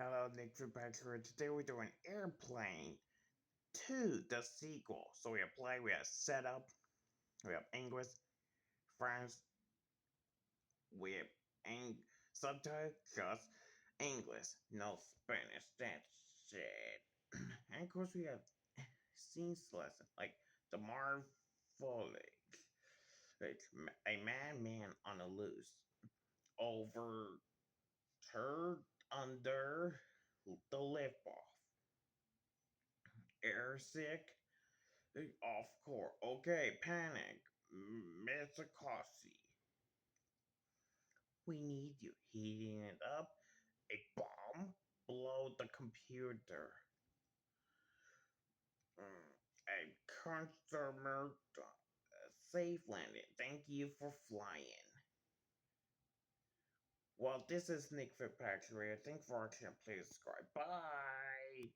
Hello, Nick Fitzpatrick. Today we're doing Airplane 2, the sequel. So we have setup, we have English, France, we have subtitle, just English, no Spanish. That's it. And of course we have scenes lesson, like the marvelic, like a madman on the loose, overturned under the lift off, airsick. Of course. Okay, panic. Mr. Cossi. We need you. Heating it up. A bomb? Blow the computer. A customer. Safe landing. Thank you for flying. Well, this is Nick Fitzpatrick. Thanks for watching. Please subscribe. Bye.